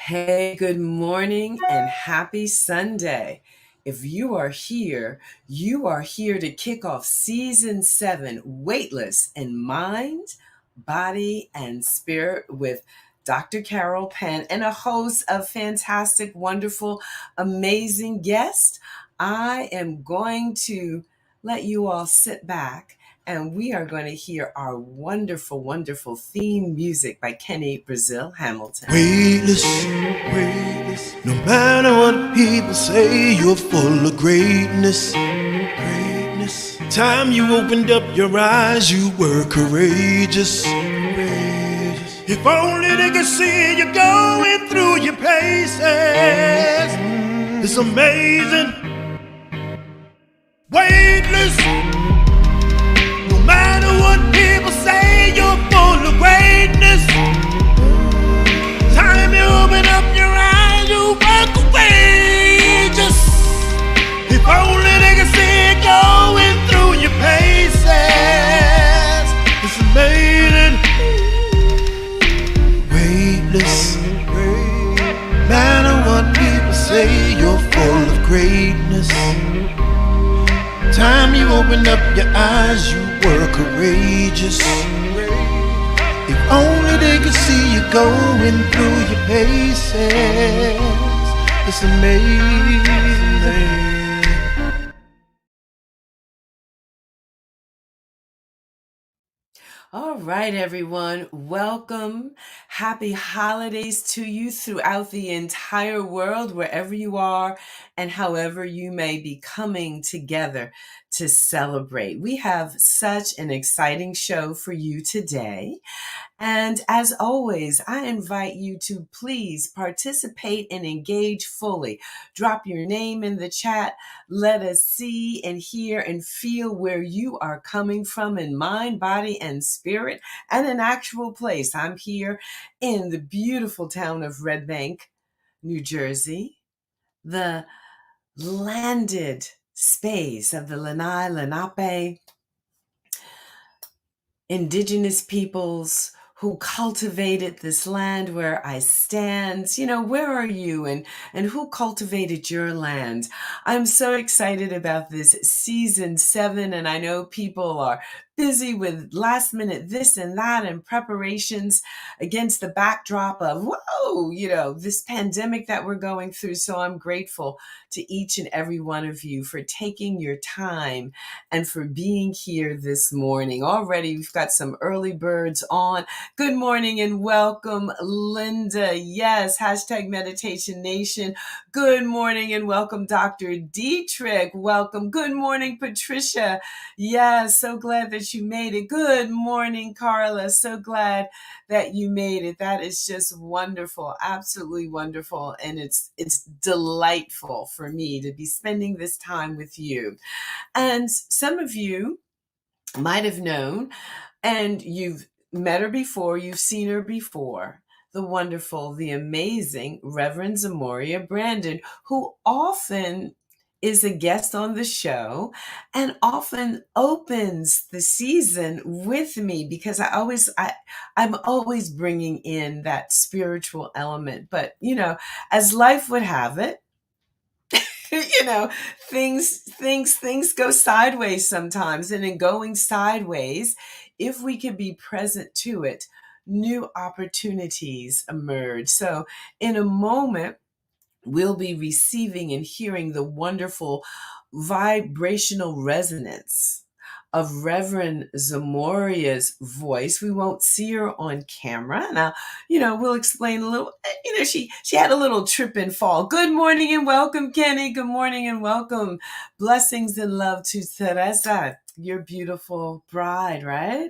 Hey, good morning and happy Sunday. If you are here to kick off season 7, Weightless in Mind, Body, and Spirit with Dr. Carol Penn and a host of fantastic, wonderful, amazing guests. I am going to let you all sit back and we are going to hear our wonderful, wonderful theme music by Kenny Brazil Hamilton. Weightless, weightless. No matter what people say, you're full of greatness. Greatness. Time you opened up your eyes, you were courageous. Courageous. If only they could see you going through your paces. It's amazing. Weightless. No matter what people say, you're full of greatness. Time you open up your eyes, you walk courageous. If only they could see it going through your paces. It's amazing. Weightless. Matter what people say, you're full of greatness. Time you opened up your eyes, you were courageous. If only they could see you going through your paces. It's amazing. All right, everyone. Welcome. Happy holidays to you throughout the entire world, wherever you are and however you may be coming together to celebrate. We have such an exciting show for you today. And as always, I invite you to please participate and engage fully. Drop your name in the chat. Let us see and hear and feel where you are coming from in mind, body, and spirit, and an actual place. I'm here in the beautiful town of Red Bank, New Jersey, the landed space of the Lanai Lenape indigenous peoples who cultivated this land where I stand. You know, where are you and who cultivated your land? I'm so excited about this season 7, and I know people are busy with last minute this and that and preparations against the backdrop of, whoa, this pandemic that we're going through. So I'm grateful to each and every one of you for taking your time and for being here this morning. Already we've got some early birds on. Good morning and welcome, Linda. Yes, hashtag Meditation Nation. Good morning and welcome, Dr. Dietrich. Welcome. Good morning, Patricia. Yes, so glad that you made it. Good morning, Carla. So glad that you made it. That is just wonderful, absolutely wonderful. And it's delightful for me to be spending this time with you. And some of you might have known, and you've met her before, you've seen her before, the wonderful, the amazing Reverend Zamoria Brandon, who often is a guest on the show and often opens the season with me because I'm always bringing in that spiritual element. But, as life would have it, things go sideways sometimes, and in going sideways, if we can be present to it, new opportunities emerge. So in a moment, we'll be receiving and hearing the wonderful vibrational resonance of Reverend Zamoria's voice. We won't see her on camera. Now, we'll explain a little, she had a little trip and fall. Good morning and welcome, Kenny. Good morning and welcome. Blessings and love to Teresa, your beautiful bride, right?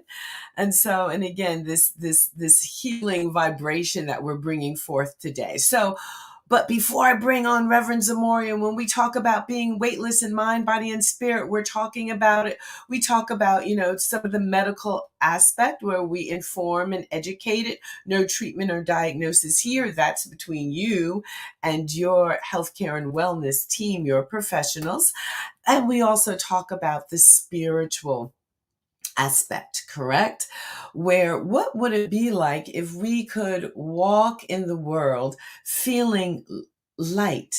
And so, and again, this healing vibration that we're bringing forth today. So, but before I bring on Reverend Zamoria, when we talk about being weightless in mind, body, and spirit, we're talking about it. We talk about, some of the medical aspect where we inform and educate it. No treatment or diagnosis here. That's between you and your healthcare and wellness team, your professionals. And we also talk about the spiritual aspect, correct? Where what would it be like if we could walk in the world feeling light,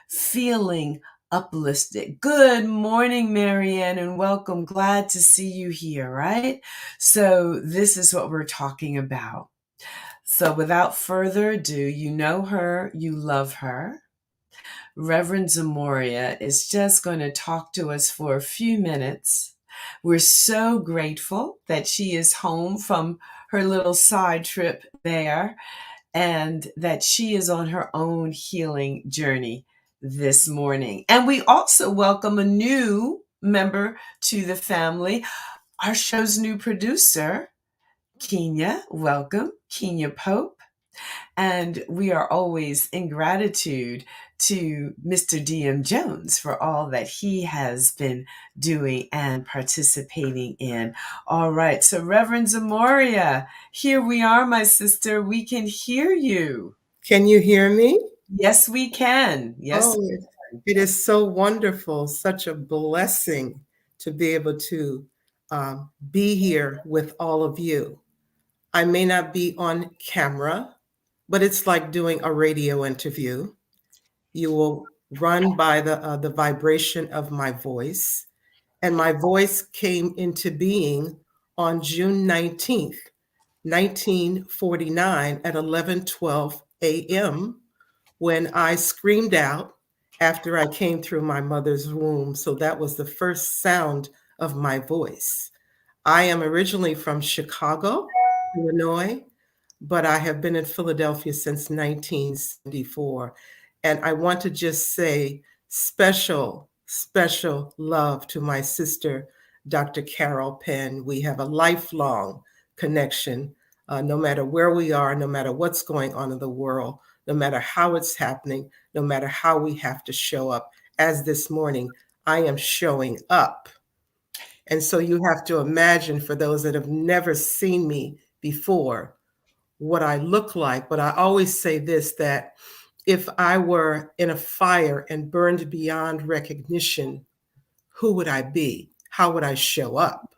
feeling uplifted? Good morning, Marianne, and welcome. Glad to see you here, right? So this is what we're talking about. So without further ado, you know her, you love her. Reverend Zamoria is just going to talk to us for a few minutes. We're so grateful that she is home from her little side trip there and that she is on her own healing journey this morning. And we also welcome a new member to the family, our show's new producer, Kenya. Welcome, Kenya Pope. And we are always in gratitude to Mr. D.M. Jones for all that he has been doing and participating in. All right, so Reverend Zamoria, here we are, my sister. We can hear you. Can you hear me? Yes, we can. Yes. Oh, it is so wonderful, such a blessing to be able to be here with all of you. I may not be on camera, but it's like doing a radio interview. You will run by the vibration of my voice, and my voice came into being on June 19th, 1949 at 11:12 a.m. when I screamed out after I came through my mother's womb. So that was the first sound of my voice. I am originally from Chicago, Illinois, but I have been in Philadelphia since 1974. And I want to just say special, special love to my sister, Dr. Carol Penn. We have a lifelong connection, no matter where we are, no matter what's going on in the world, no matter how it's happening, no matter how we have to show up. As this morning, I am showing up. And so you have to imagine, for those that have never seen me before, what I look like. But I always say this, that if I were in a fire and burned beyond recognition, who would I be? How would I show up?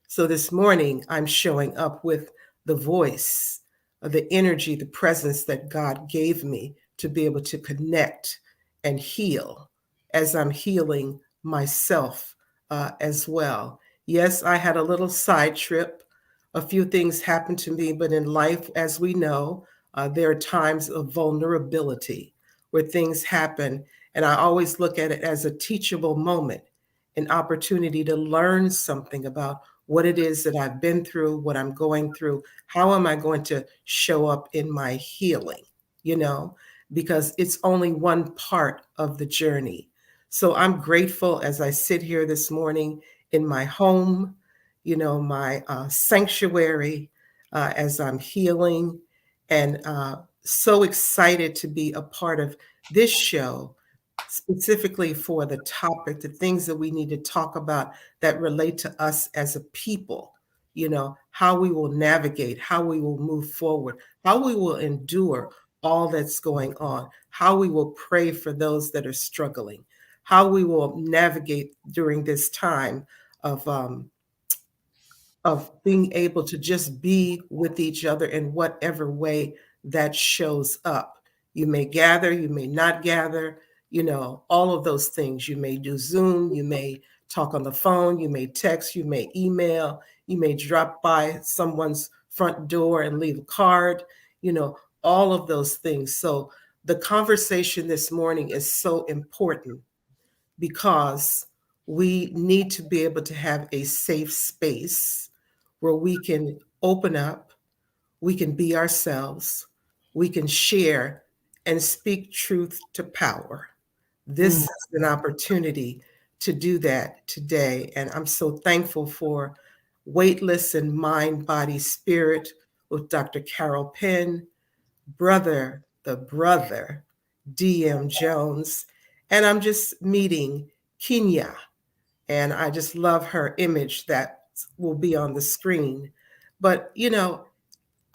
So this morning, I'm showing up with the voice, the energy, the presence that God gave me to be able to connect and heal as I'm healing myself as well. Yes, I had a little side trip. A few things happened to me, but in life, as we know, there are times of vulnerability where things happen. And I always look at it as a teachable moment, an opportunity to learn something about what it is that I've been through, what I'm going through. How am I going to show up in my healing? Because it's only one part of the journey. So I'm grateful as I sit here this morning in my home, my sanctuary, as I'm healing, and so excited to be a part of this show, specifically for the topic, the things that we need to talk about that relate to us as a people, how we will navigate, how we will move forward, how we will endure all that's going on, how we will pray for those that are struggling, how we will navigate during this time of being able to just be with each other in whatever way that shows up. You may gather, you may not gather, all of those things. You may do Zoom, you may talk on the phone, you may text, you may email, you may drop by someone's front door and leave a card, all of those things. So the conversation this morning is so important because we need to be able to have a safe space where we can open up, we can be ourselves, we can share and speak truth to power. This is an opportunity to do that today. And I'm so thankful for Weightless and Mind, Body, Spirit with Dr. Carol Penn, the brother, D.M. Jones. And I'm just meeting Kenya. And I just love her image that will be on the screen. But,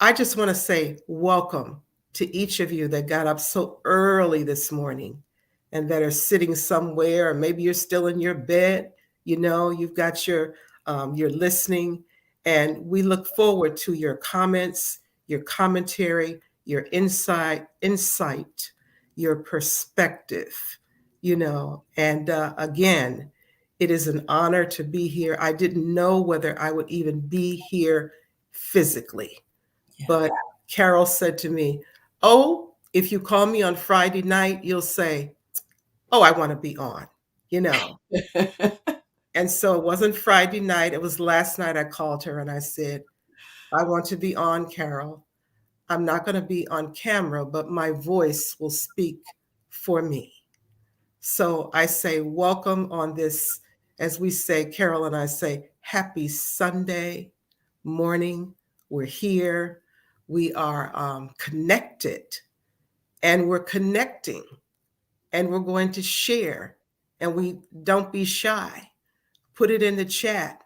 I just want to say welcome to each of you that got up so early this morning and that are sitting somewhere, or maybe you're still in your bed, you've got you're listening, And we look forward to your comments, your commentary, your insight, your perspective, And again, it is an honor to be here. I didn't know whether I would even be here physically, but Carol said to me, "Oh, if you call me on Friday night, you'll say, 'Oh, I want to be on,'" you know. And so it wasn't Friday night. It was last night I called her and I said, "I want to be on, Carol. I'm not going to be on camera, but my voice will speak for me." So I say, welcome on this, as we say, Carol and I say, happy Sunday morning. We're here. We are connected, and we're connecting, and we're going to share. And we don't be shy. Put it in the chat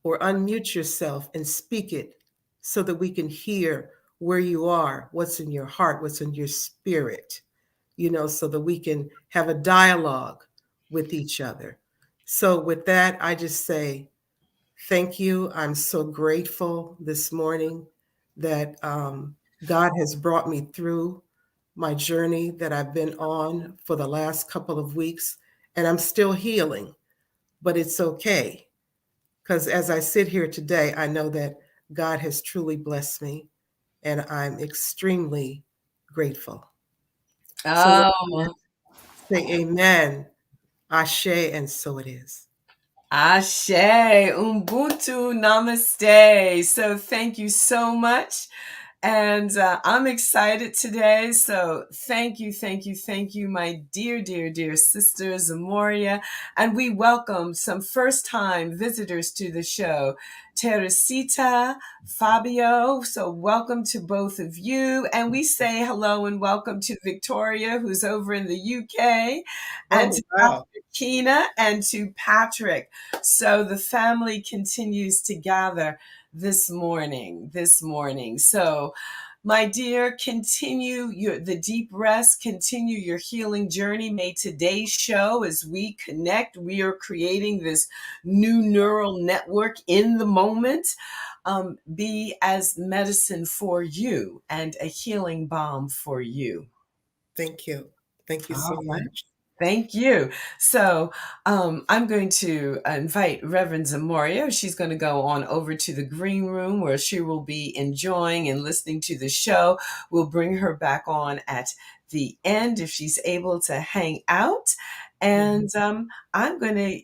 or unmute yourself and speak it so that we can hear where you are, what's in your heart, what's in your spirit, so that we can have a dialogue with each other. So with that, I just say thank you. I'm so grateful this morning that God has brought me through my journey that I've been on for the last couple of weeks, and I'm still healing, but it's okay. Because as I sit here today, I know that God has truly blessed me, and I'm extremely grateful. So Oh, say amen, ashe, and so it is. Ashe, Ubuntu, Namaste. So thank you so much. And I'm excited today. So thank you, my dear, dear, dear sister Zamoria. And we welcome some first-time visitors to the show. Teresita, Fabio. So welcome to both of you. And we say hello and welcome to Victoria, who's over in the UK, and Oh, to wow. Kina and to Patrick. So the family continues to gather this morning. So my dear, continue the deep rest, continue your healing journey. May today's show, as we connect, we are creating this new neural network in the moment, be as medicine for you and a healing balm for you. Thank you. Thank you so All right. much. Thank you. So I'm going to invite Reverend Zamoria. She's going to go on over to the green room where she will be enjoying and listening to the show. We'll bring her back on at the end if she's able to hang out. And I'm going to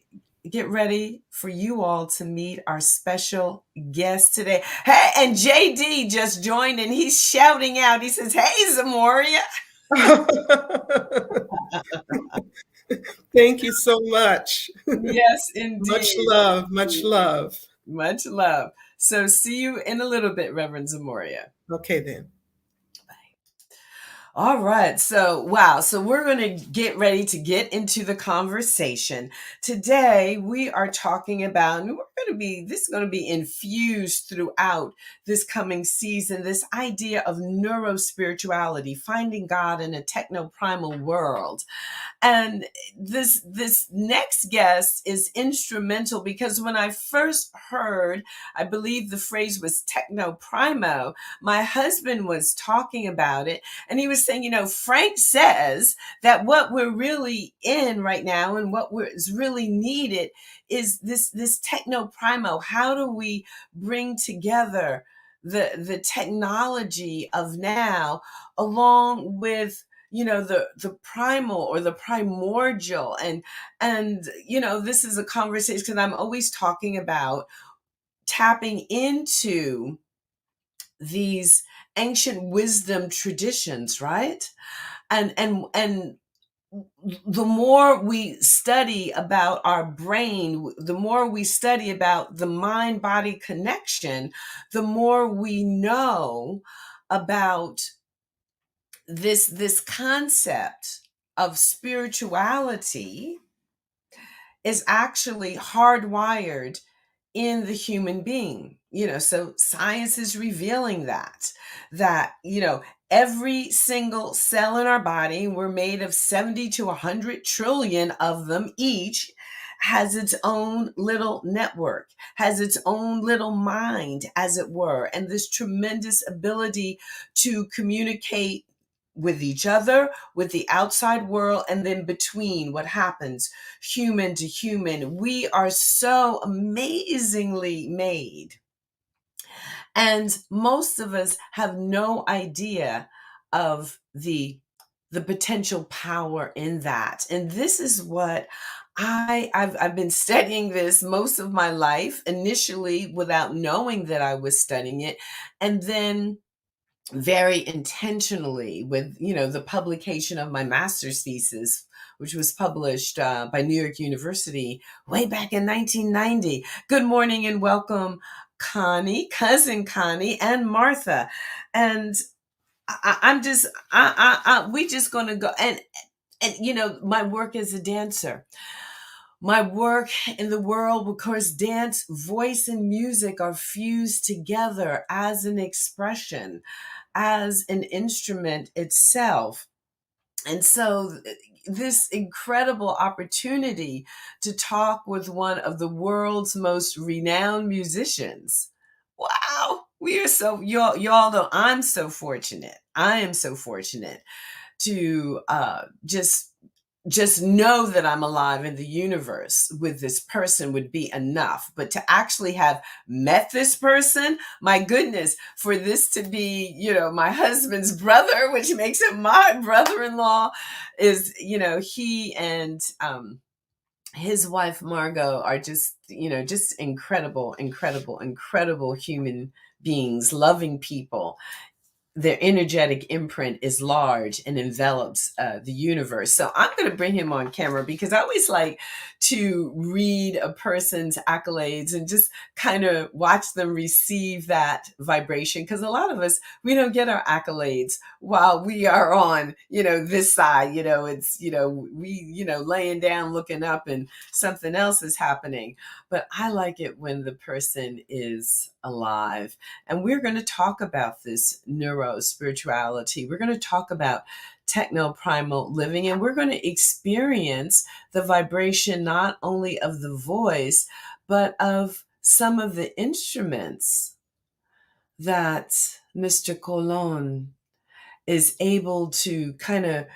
get ready for you all to meet our special guest today. Hey, and JD just joined and he's shouting out. He says, "Hey, Zamoria." Thank you so much. Yes, indeed. Much love. Much love. Much love. So see you in a little bit, Reverend Zamoria. Okay, then. All right. So, wow. So we're going to get ready to get into the conversation. Today, we are talking about, and this is going to be infused throughout this coming season, this idea of neuro-spirituality, finding God in a techno-primal world. And this next guest is instrumental because when I first heard, I believe the phrase was Techno-Primal, my husband was talking about it and he was saying, Frank says that what we're really in right now and what is really needed is this Techno-Primal. How do we bring together the technology of now along with the primal or the primordial, and this is a conversation because I'm always talking about tapping into these ancient wisdom traditions, right? And the more we study about our brain, the more we study about the mind-body connection, the more we know about this concept of spirituality is actually hardwired in the human being. So science is revealing that every single cell in our body, we're made of 70 to 100 trillion of them each, has its own little network, has its own little mind, as it were, and this tremendous ability to communicate with each other, with the outside world, and then between what happens human to human. We are so amazingly made. And most of us have no idea of the potential power in that. And this is what I've been studying this most of my life, initially without knowing that I was studying it, and then very intentionally with, the publication of my master's thesis, which was published by New York University way back in 1990. Good morning and welcome, Connie, cousin Connie, and Martha. And we just gonna go and my work as a dancer. My work in the world, of course, dance, voice, and music are fused together as an expression, as an instrument itself. And so this incredible opportunity to talk with one of the world's most renowned musicians. Wow, we are so, y'all know I'm so fortunate. I am so fortunate to just know that I'm alive in the universe with this person would be enough. But to actually have met this person, my goodness, for this to be, my husband's brother, which makes him my brother-in-law, is, he and his wife, Margot, are just, just incredible, incredible, incredible human beings, loving people. Their energetic imprint is large and envelops the universe. So I'm going to bring him on camera because I always like to read a person's accolades and just kind of watch them receive that vibration. Because a lot of us, we don't get our accolades while we are on, this side, it's, we, laying down, looking up and something else is happening. But I like it when the person is alive. And we're going to talk about this neuro-spirituality. We're going to talk about techno-primal living, and we're going to experience the vibration not only of the voice, but of some of the instruments that Mr. Colon is able to kind of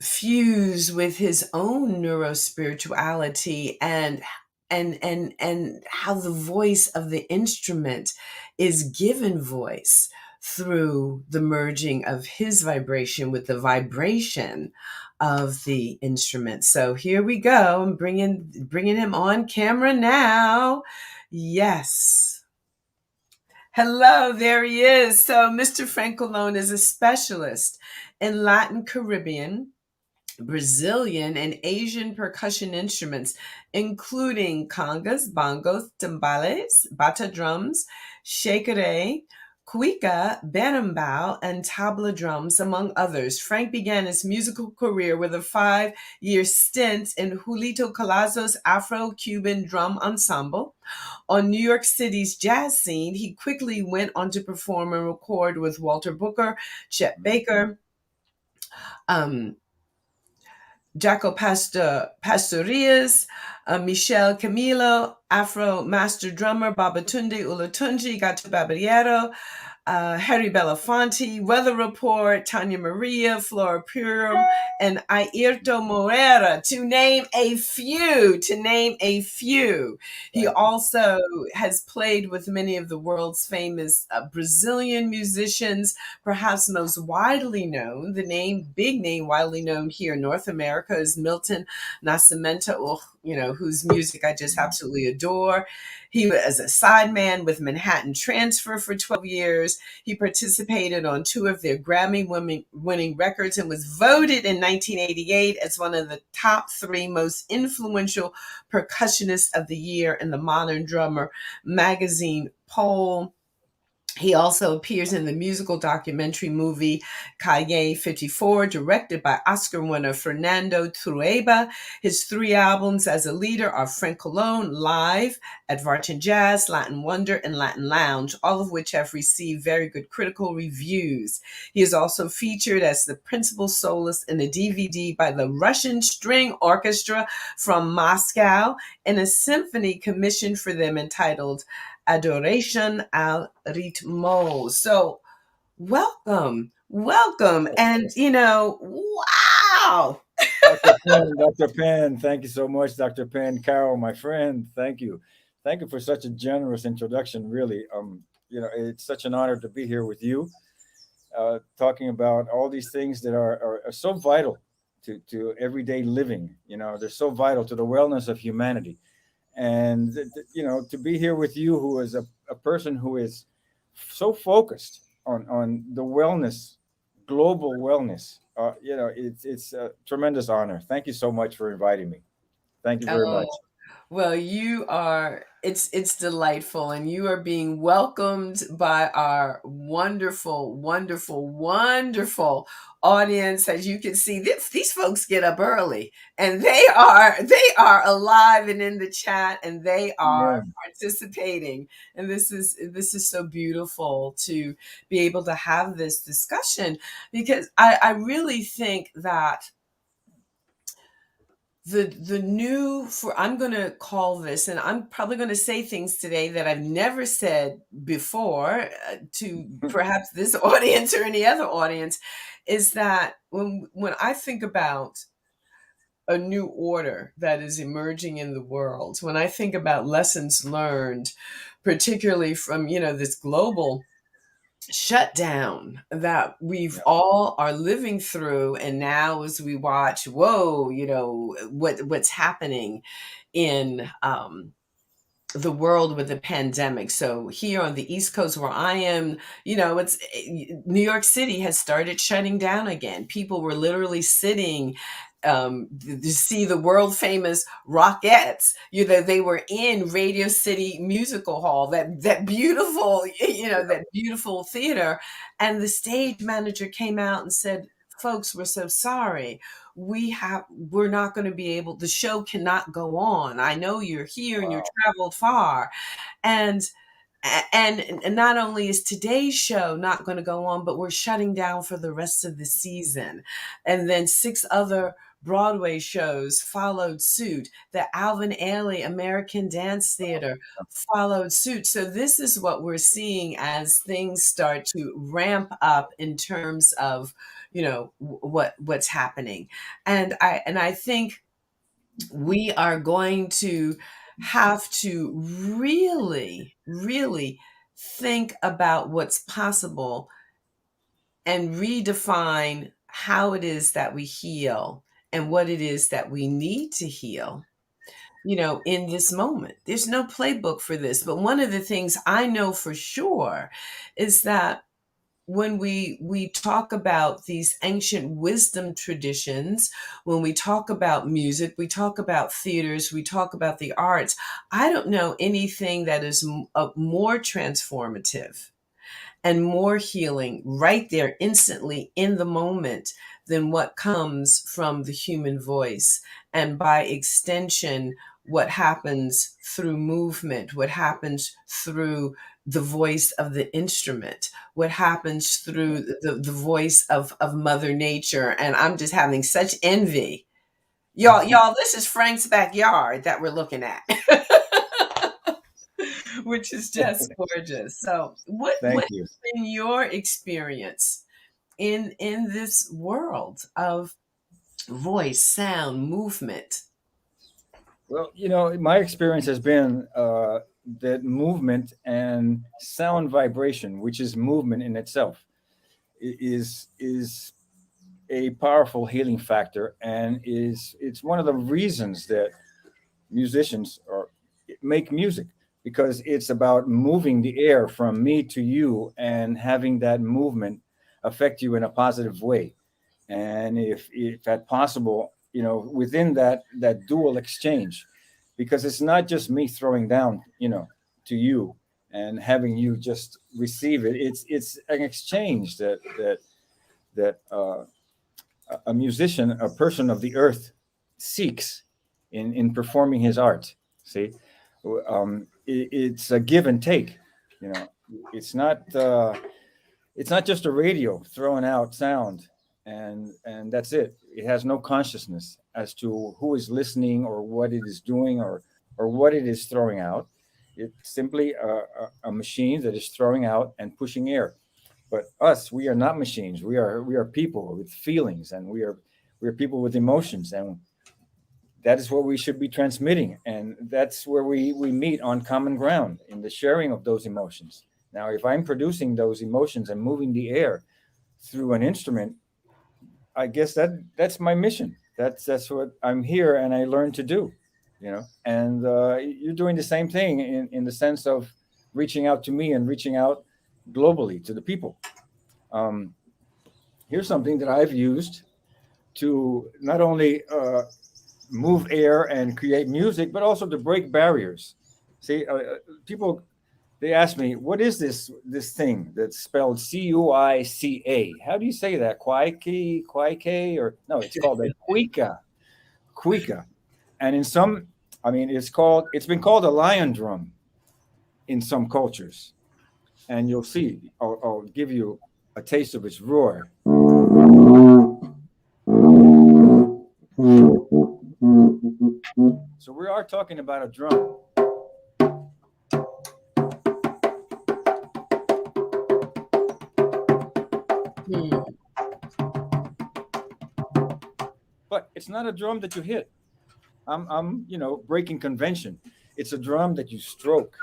fuse with his own neuro-spirituality and how the voice of the instrument is given voice through the merging of his vibration with the vibration of the instrument. So here we go. I'm bringing him on camera now. Yes. Hello, there he is. So Mr. Frank Colon is a specialist in Latin Caribbean, Brazilian, and Asian percussion instruments, including congas, bongos, timbales, bata drums, shekere, cuica, berimbau, and tabla drums, among others. Frank began his musical career with a 5-year stint in Julito Colazo's Afro-Cuban drum ensemble. On New York City's jazz scene, he quickly went on to perform and record with Walter Booker, Chet Baker, Jaco Pastorius, Michel Camilo, Afro master drummer Babatunde Olatunji, Gato Barbiero, Harry Belafonte, Weather Report, Tanya Maria, Flora Purim, and Ayrton Moreira, to name a few. He also has played with many of the world's famous Brazilian musicians, perhaps most widely known, big name widely known here in North America is Milton Nasimento, whose music I just absolutely adore. He was a sideman with Manhattan Transfer for 12 years. He participated on 2 of their Grammy-winning records and was voted in 1988 as one of the top 3 most influential percussionists of the year in the Modern Drummer magazine poll. He also appears in the musical documentary movie Calle 54, directed by Oscar winner Fernando Trueba. His 3 albums as a leader are Frank Colon, Live, Advarchin Jazz, Latin Wonder, and Latin Lounge, all of which have received very good critical reviews. He is also featured as the principal soloist in a DVD by the Russian String Orchestra from Moscow in a symphony commissioned for them entitled Adoration al Ritmo. So, welcome. And, wow. Dr. Penn, thank you so much, Dr. Penn. Carol, my friend, thank you. Thank you for such a generous introduction, really. It's such an honor to be here with you, talking about all these things that are so vital to everyday living. They're so vital to the wellness of humanity. And, to be here with you, who is a person who is so focused on the wellness, global wellness. It's a tremendous honor. Thank you so much for inviting me. Thank you very much. Oh, well, it's delightful, and you are being welcomed by our wonderful, wonderful, wonderful audience. As you can see, these folks get up early, and they are alive and in the chat, and they are Amen. participating. And this is so beautiful to be able to have this discussion, because I really think that the new for I'm going to call this, and I'm probably going to say things today that I've never said before, to perhaps this audience or any other audience, is that when I think about a new order that is emerging in the world, when I think about lessons learned, particularly from this global shutdown that we've all are living through, and now as we watch, whoa, what's happening in the world with the pandemic. So here on the East Coast where I am, it's New York City has started shutting down again. People were literally sitting to see the world famous Rockettes. They were in Radio City Musical Hall, that beautiful, that beautiful theater, and the stage manager came out and said, "Folks, we're so sorry. We're not going to be able, the show cannot go on. I know you're here and you're Wow. traveled far." And and not only is today's show not going to go on, but we're shutting down for the rest of the season. And then 6 other Broadway shows followed suit. The Alvin Ailey American Dance Theater followed suit. So this is what we're seeing as things start to ramp up in terms of, what's happening. And I think we are going to have to really, really think about what's possible and redefine how it is that we heal and what it is that we need to heal, in this moment. There's no playbook for this, but one of the things I know for sure is that when we talk about these ancient wisdom traditions, when we talk about music, we talk about theaters, we talk about the arts, I don't know anything that is more transformative and more healing right there instantly in the moment than what comes from the human voice. And by extension, what happens through movement, what happens through the voice of the instrument, what happens through the voice of Mother Nature. And I'm just having such envy. Y'all, this is Frank's backyard that we're looking at. Which is just gorgeous. So, what Thank you. has been your experience in this world of voice, sound, movement? Well, my experience has been that movement and sound vibration, which is movement in itself, is a powerful healing factor, and it's one of the reasons that musicians make music, because it's about moving the air from me to you and having that movement affect you in a positive way. And if that possible, within that dual exchange, because it's not just me throwing down, to you and having you just receive it. It's an exchange that a musician, a person of the earth, seeks in performing his art. See, it's a give and take. You know, it's not just a radio throwing out sound and that's it. It has no consciousness as to who is listening or what it is doing or what it is throwing out. It's simply a machine that is throwing out and pushing air. But us, we are not machines. We are people with feelings, and we are people with emotions, and that is what we should be transmitting. And that's where we meet on common ground in the sharing of those emotions. Now, if I'm producing those emotions and moving the air through an instrument, I guess that's my mission. That's what I'm here and I learned to do, you know. And you're doing the same thing in the sense of reaching out to me and reaching out globally to the people. Here's something that I've used to not only move air and create music, but also to break barriers. See, people, they ask me, what is this thing that's spelled Cuica? How do you say that? Quike, or no, it's called a Cuica. And in some, I mean, it's been called a lion drum in some cultures. And you'll see, I'll give you a taste of its roar. So we are talking about a drum. But it's not a drum that you hit. I'm breaking convention. It's a drum that you stroke.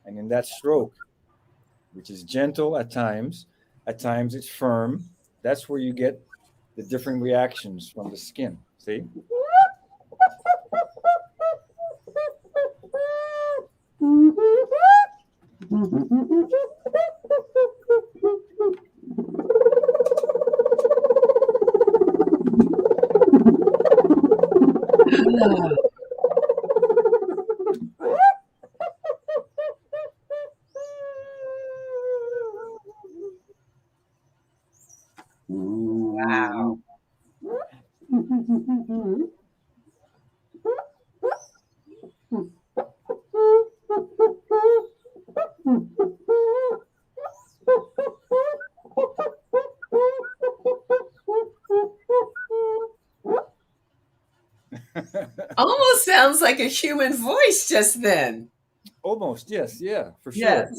And in that stroke, which is gentle at times it's firm, that's where you get the different reactions from the skin. See? Wow. Almost sounds like a human voice just then. Almost, yes, yeah, for sure. Yes.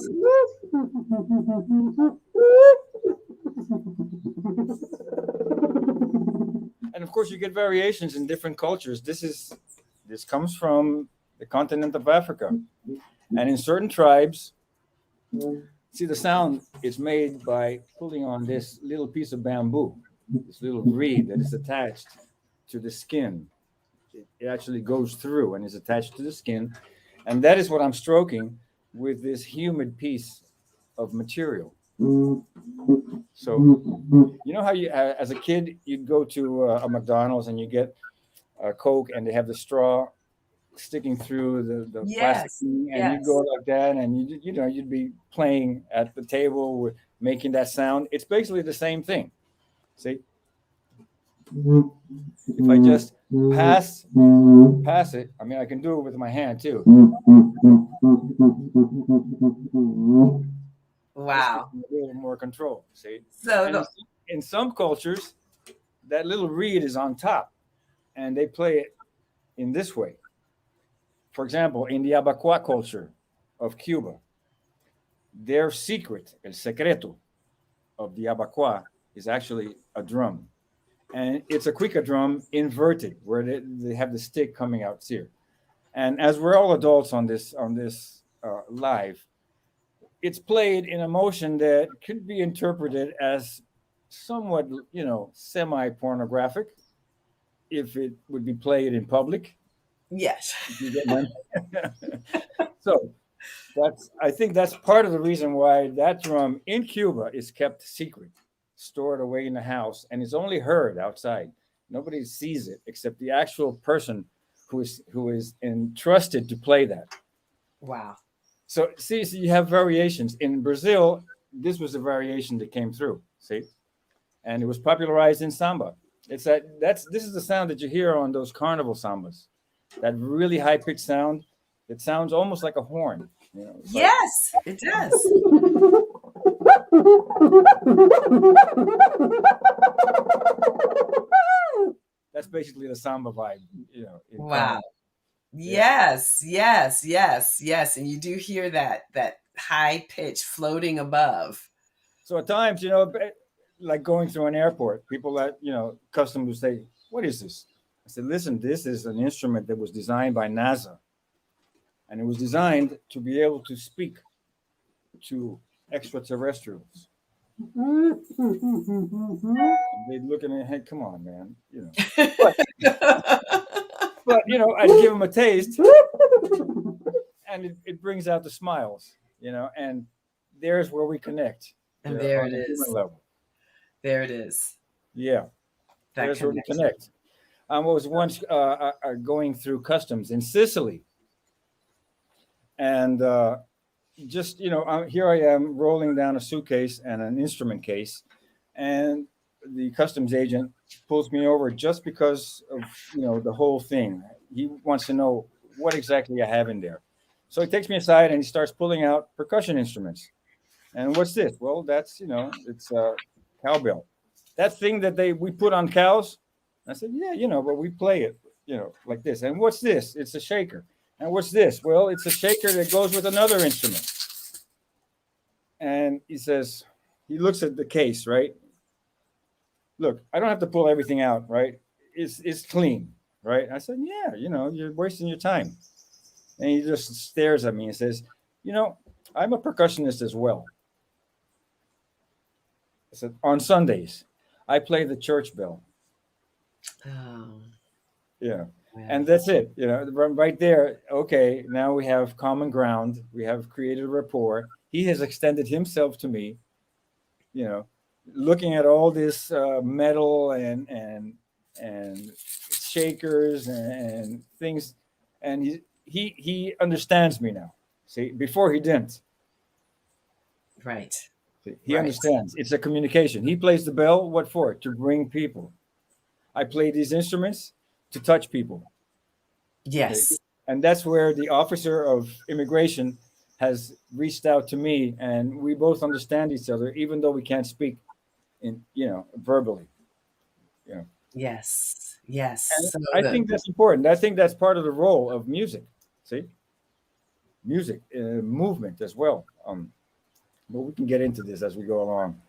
And of course, you get variations in different cultures. This comes from the continent of Africa, and in certain tribes, see, the sound is made by pulling on this little piece of bamboo, this little reed that is attached to the skin. It actually goes through and is attached to the skin, and that is what I'm stroking with this humid piece of material. So, you know how you, as a kid, you'd go to a McDonald's and you get a Coke and they have the straw sticking through the plastic thing, and you go like that, and you'd be playing at the table with making that sound. It's basically the same thing. See, if I just pass it, I mean, I can do it with my hand too. Wow. A little more control. See, So in some cultures, that little reed is on top, and they play it in this way. For example, in the Abacuá culture of Cuba, their secret, el secreto of the Abacuá, is actually a drum. And it's a cuica drum inverted, where they have the stick coming out here. And as we're all adults on this live, it's played in a motion that could be interpreted as somewhat, semi-pornographic, if it would be played in public. yes. You get my... So I think that's part of the reason why that drum in Cuba is kept secret, stored away in the house, and is only heard outside. Nobody sees it except the actual person who is entrusted to play that. Wow. So see, so you have variations. In Brazil, this was a variation that came through. See, and it was popularized in samba. It's this is the sound that you hear on those carnival sambas. That really high pitched sound. It sounds almost like a horn. You know, it's like Yes, it does. that's basically the samba vibe. You know, in Wow. carnival. Yes, yes, yes, yes. And you do hear that high pitch floating above. So at times, you know, like going through an airport, people that, you know, customers say, "What is this?" I said, "Listen, this is an instrument that was designed by NASA, and it was designed to be able to speak to extraterrestrials." And they'd look at me, "Hey, come on, man," you know. But you know, I'd give them a taste, and it brings out the smiles, you know, and there's where we connect. And You know, there on it a human is. level. There it is. Yeah, That there's where we connection. connect. I was once going through customs in Sicily, and just, you know, here I am rolling down a suitcase and an instrument case, and the customs agent pulls me over just because of, you know, the whole thing. He wants to know what exactly I have in there. So he takes me aside and he starts pulling out percussion instruments. And what's this? Well, that's, you know, it's a cowbell. That thing that we put on cows. I said, yeah, you know, but we play it, you know, like this. And what's this? It's a shaker. And what's this? Well, it's a shaker that goes with another instrument. And he says, he looks at the case, right? Look, I don't have to pull everything out, right? It's clean, right? I said, yeah, you know, you're wasting your time. And he just stares at me and says, you know, I'm a percussionist as well. I said, on Sundays, I play the church bell. Oh, Yeah. wow. And that's it. You know, right there. Okay, now we have common ground. We have created a rapport. He has extended himself to me, you know, looking at all this metal and shakers and things, and he understands me now. See, before he didn't. Right. See, he Right. understands. It's a communication. He plays the bell. What for? To bring people. I play these instruments to touch people. Yes. And that's where the officer of immigration has reached out to me, and we both understand each other, even though we can't speak in, you know, verbally. You know, Yes. Yes. and So I the think that's important. I think that's part of the role of music. See, music, movement as well. But we can get into this as we go along.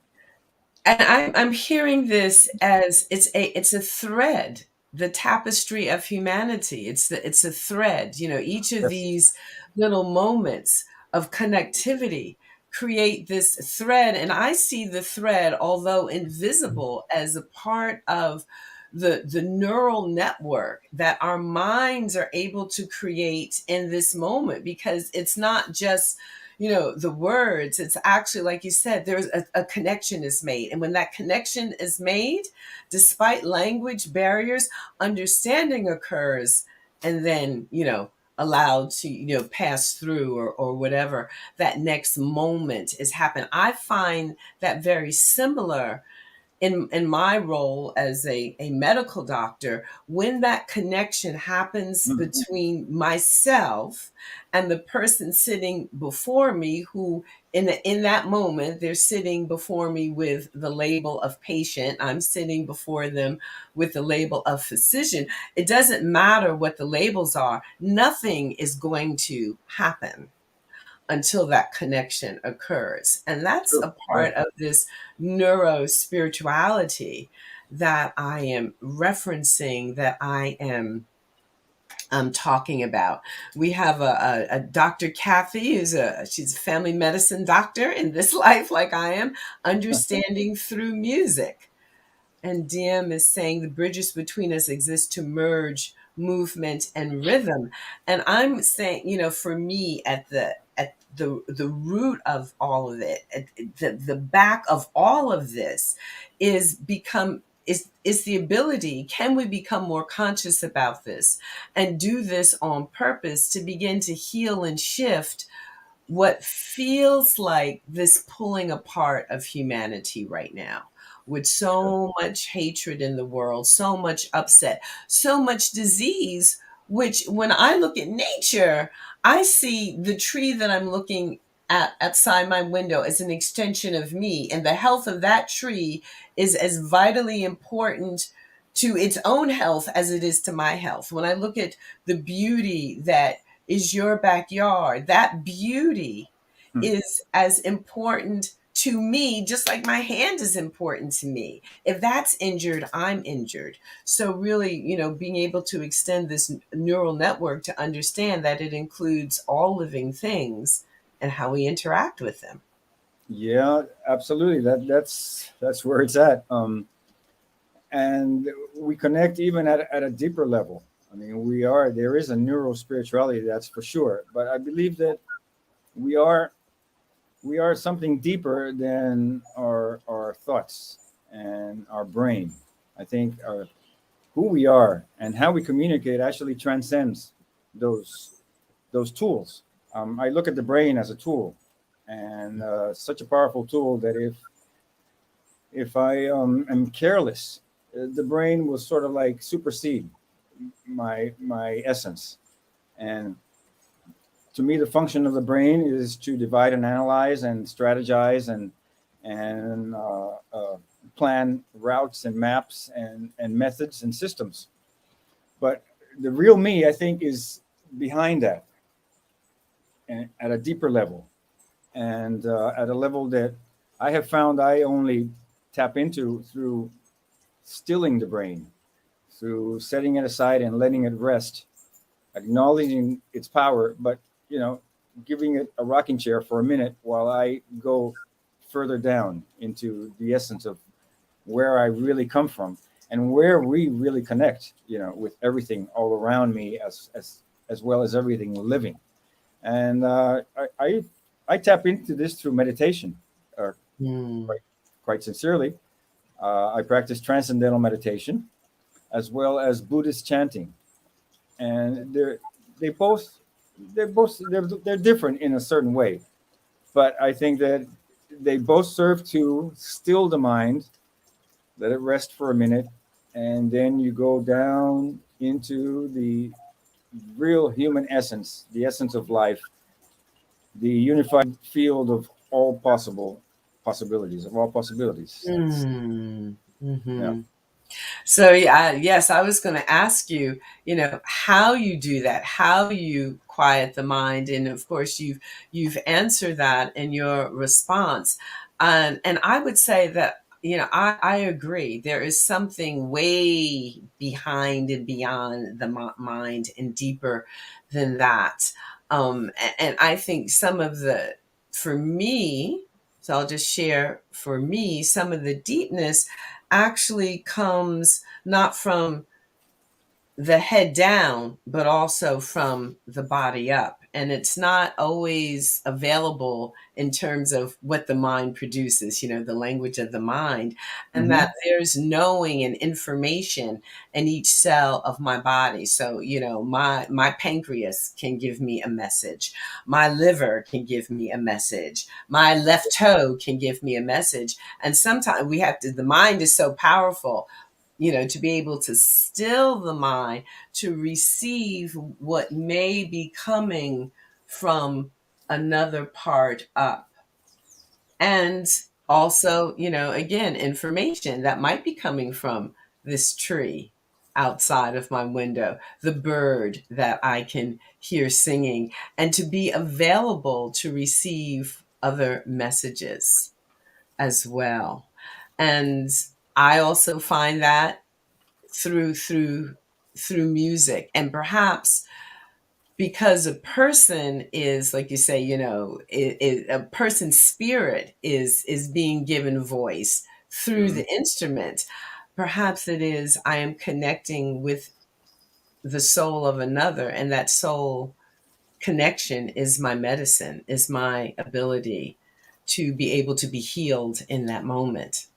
and I'm hearing this as it's a thread, the tapestry of humanity. It's a thread. You know, each of Yes. these little moments of connectivity create this thread, and I see the thread, although invisible, as a part of the neural network that our minds are able to create in this moment, because it's not just, you know, the words. It's actually, like you said, there's a connection is made, and when that connection is made, despite language barriers, understanding occurs, and then, you know, allowed to, you know, pass through, or whatever that next moment is happen. I find that very similar in my role as a medical doctor, when that connection happens between myself and the person sitting before me, who in that moment, they're sitting before me with the label of patient, I'm sitting before them with the label of physician. It doesn't matter what the labels are, nothing is going to happen until that connection occurs. And that's True. a part of this neuro-spirituality that I am referencing, that I am talking about. We have a Dr. Kathy, she's a family medicine doctor in this life, like I am, understanding through music. And Diem is saying the bridges between us exist to merge movement and rhythm. And I'm saying, you know, for me, at the root of all of it, at the back of all of this, is the ability, can we become more conscious about this and do this on purpose to begin to heal and shift what feels like this pulling apart of humanity right now, with so much hatred in the world, so much upset, so much disease, which when I look at nature, I see the tree that I'm looking at outside my window as an extension of me. And the health of that tree is as vitally important to its own health as it is to my health. When I look at the beauty that is your backyard, that beauty is as important to me, just like my hand is important to me. If that's injured, I'm injured. So really, being able to extend this neural network to understand that it includes all living things and how we interact with them. Yeah, absolutely. That's where it's at. And we connect even at a deeper level. I mean, there is a neuro-spirituality, that's for sure. But I believe that we are something deeper than our thoughts and our brain. I think who we are and how we communicate actually transcends those tools. I look at the brain as a tool, and such a powerful tool that if I am careless, the brain will sort of like supersede my essence. And to me, the function of the brain is to divide and analyze and strategize and plan routes and maps and methods and systems. But the real me, I think, is behind that, and at a deeper level, and at a level that I have found I only tap into through stilling the brain, through setting it aside and letting it rest, acknowledging its power, but giving it a rocking chair for a minute while I go further down into the essence of where I really come from and where we really connect, with everything all around me, as well as everything living. And I tap into this through meditation, quite sincerely. I practice Transcendental Meditation as well as Buddhist chanting, and they're different in a certain way, but I think that they both serve to still the mind, let it rest for a minute, and then you go down into the real human essence, the essence of life, the unified field of all possibilities. Mm-hmm. Yeah. So yeah, yes, I was going to ask you, how you do that, how you quiet the mind, and of course you've answered that in your response, and I would say that I agree. There is something way behind and beyond the mind and deeper than that, and I think for me, so I'll just share for me some of the deepness actually comes not from the head down, but also from the body up. And it's not always available in terms of what the mind produces, the language of the mind, and Mm-hmm. that there's knowing and information in each cell of my body. So, my pancreas can give me a message. My liver can give me a message. My left toe can give me a message. And sometimes the mind is so powerful, to be able to still the mind to receive what may be coming from another part up. And also, again, information that might be coming from this tree outside of my window, the bird that I can hear singing, and to be available to receive other messages as well. And I also find that through music, and perhaps because a person is, like you say, a person's spirit is being given voice through Mm-hmm. the instrument. Perhaps it is I am connecting with the soul of another, and that soul connection is my medicine, is my ability to be able to be healed in that moment.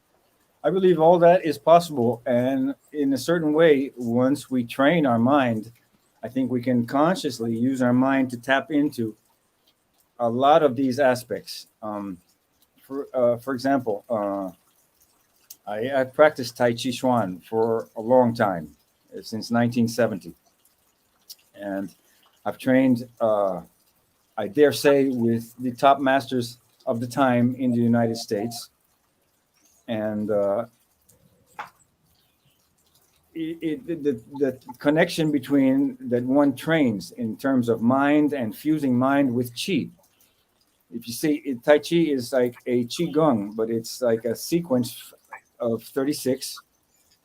I believe all that is possible. And in a certain way, once we train our mind, I think we can consciously use our mind to tap into a lot of these aspects. For example, I've practiced Tai Chi Chuan for a long time, since 1970. And I've trained, I dare say, with the top masters of the time in the United States. And the connection between that one trains in terms of mind and fusing mind with Qi. If you see, Tai Chi is like a Qigong, but it's like a sequence of 36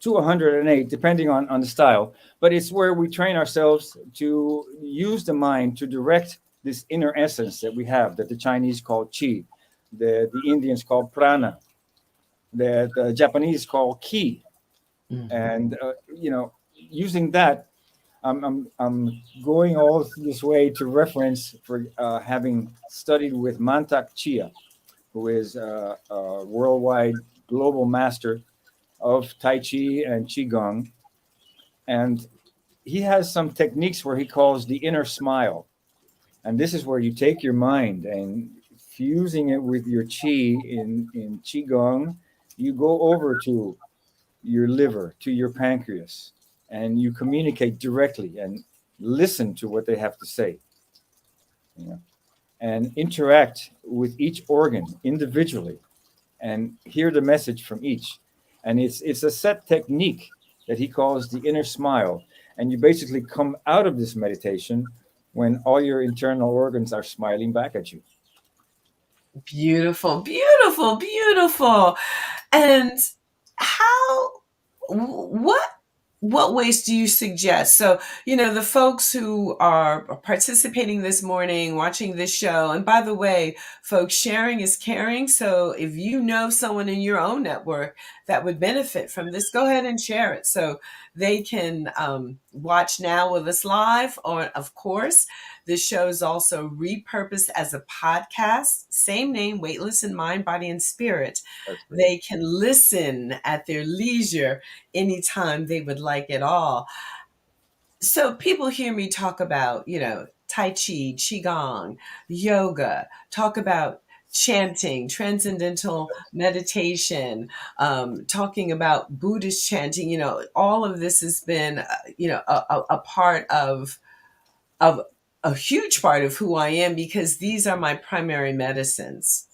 to 108, depending on the style. But it's where we train ourselves to use the mind to direct this inner essence that we have, that the Chinese call Qi, the Indians call prana, that the Japanese call Ki. Mhm. And, using that, I'm going all this way to reference for having studied with Mantak Chia, who is a worldwide global master of Tai Chi and Qigong. And he has some techniques where he calls the inner smile. And this is where you take your mind and fusing it with your Qi in Qigong, you go over to your liver, to your pancreas, and you communicate directly and listen to what they have to say, and interact with each organ individually and hear the message from each. And it's a set technique that he calls the inner smile. And you basically come out of this meditation when all your internal organs are smiling back at you. Beautiful, beautiful, beautiful. And how, what ways do you suggest? So, the folks who are participating this morning, watching this show, and by the way, folks, sharing is caring. So if you know someone in your own network that would benefit from this, go ahead and share it so they can watch now with us live. Or, of course, this show is also repurposed as a podcast, same name, Weightless in Mind, Body, and Spirit. They can listen at their leisure anytime they would like it all. So people hear me talk about, Tai Chi, Qigong, yoga, talk about chanting, transcendental meditation, talking about Buddhist chanting. All of this has been, a part of a huge part of who I am, because these are my primary medicines.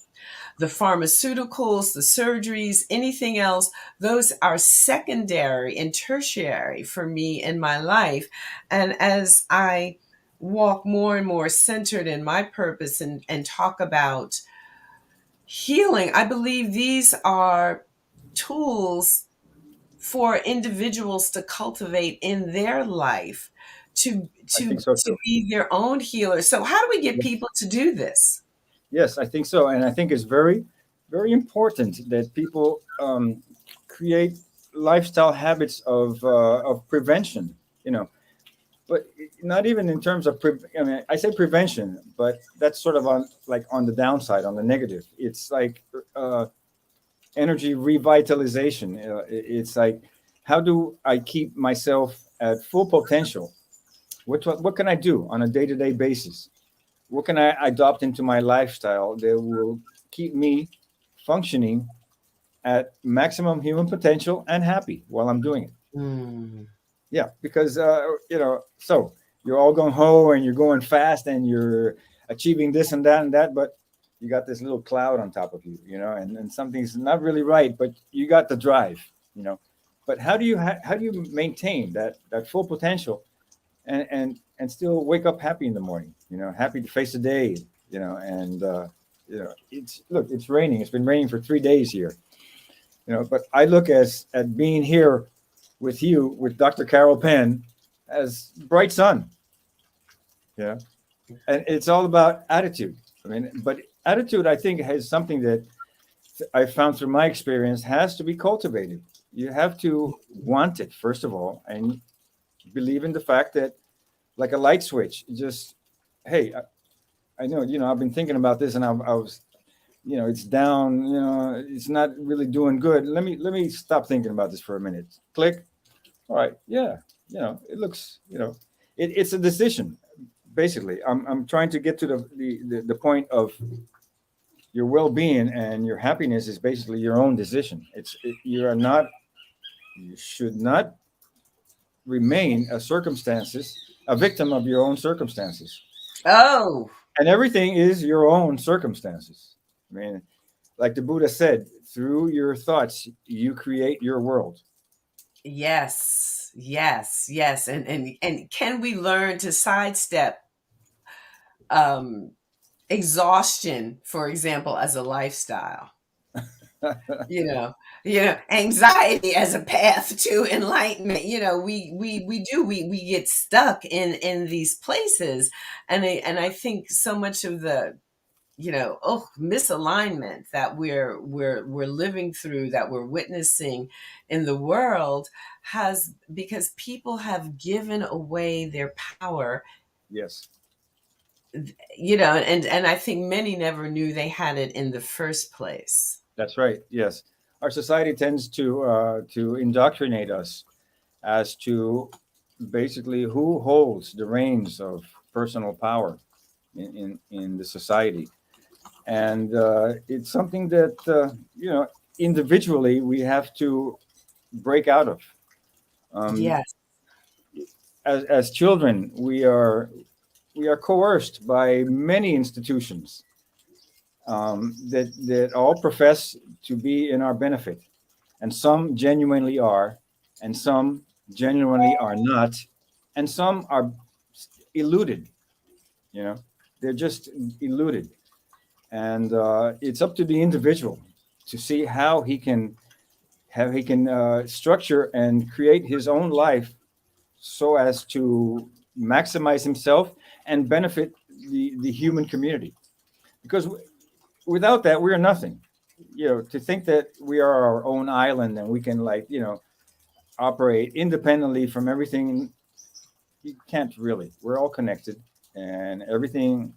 The pharmaceuticals, the surgeries, anything else, those are secondary and tertiary for me in my life. And as I walk more and more centered in my purpose and talk about healing, I believe these are tools for individuals to cultivate in their life to I to think so to too. be their own healer. So how do we get people to do this? Yes, I think so. And I think it's very, very important that people create lifestyle habits of prevention, but not even in terms of, I say prevention, but that's sort of on the downside, on the negative. It's like energy revitalization. It's like, how do I keep myself at full potential? What can I do on a day-to-day basis? What can I adopt into my lifestyle that will keep me functioning at maximum human potential and happy while I'm doing it? Mm. Yeah, because so you're all going ho and you're going fast and you're achieving this and that, but you got this little cloud on top of you, and something's not really right, but you got the drive. But how do you maintain that full potential and still wake up happy in the morning, happy to face the day, and it's raining. It's been raining for 3 days here, but I look at being here with you, with Dr. Carol Penn, as bright sun. And it's all about attitude. But attitude, I think, has something that I found through my experience has to be cultivated. You have to want it, first of all, and believe in the fact that, like a light switch, just, hey, I know, I've been thinking about this, and I was, it's down, it's not really doing good. Let me stop thinking about this for a minute. Click. All right. Yeah. It looks, it's a decision. basically, I'm trying to get to the point of your well-being and your happiness is basically your own decision. You should not remain a victim of your own circumstances. Oh, And everything is your own circumstances. I mean, like the Buddha said, through your thoughts, you create your world. yes, yes, yes. And can we learn to sidestep um, exhaustion, for example, as a lifestyle? You know, anxiety as a path to enlightenment. We get stuck in these places, and I think so much of the misalignment that we're living through, that we're witnessing in the world, has because people have given away their power. Yes, And I think many never knew they had it in the first place. that's right. Yes, our society tends to indoctrinate us as to basically who holds the reins of personal power in the society, and it's something that individually we have to break out of. Um, Yes. as children, we are coerced by many institutions that all profess to be in our benefit, and some genuinely are, and some genuinely are not, and some are eluded. You know, they're just eluded, and it's up to the individual to see how he can structure and create his own life so as to maximize himself and benefit the human community. Because without that, we are nothing. To think that we are our own island and we can operate independently from everything, you can't really. We're all connected, and everything,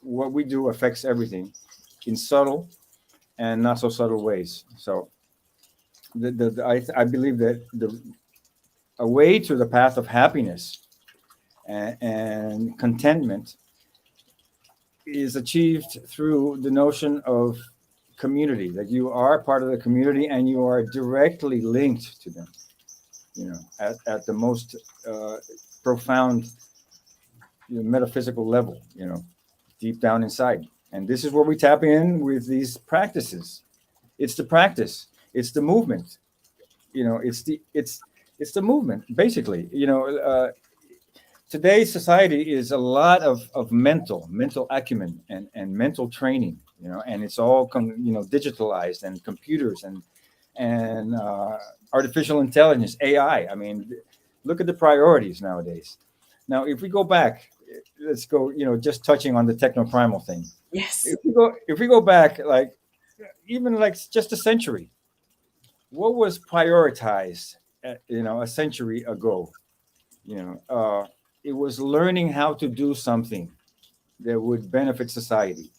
what we do affects everything in subtle and not so subtle ways. So I believe that a way to the path of happiness and contentment is achieved through the notion of community, that you are part of the community and you are directly linked to them, at the most profound metaphysical level, deep down inside. And this is where we tap in with these practices. It's the practice, it's the movement, it's the movement, basically. Today's society is a lot of mental acumen and mental training, and it's all digitalized, and computers and artificial intelligence, AI. I mean, look at the priorities nowadays. Now, if we go back, let's go, just touching on the Techno-Primal thing. Yes. If we go back, like even like just a century, what was prioritized, a century ago? It was learning how to do something that would benefit society.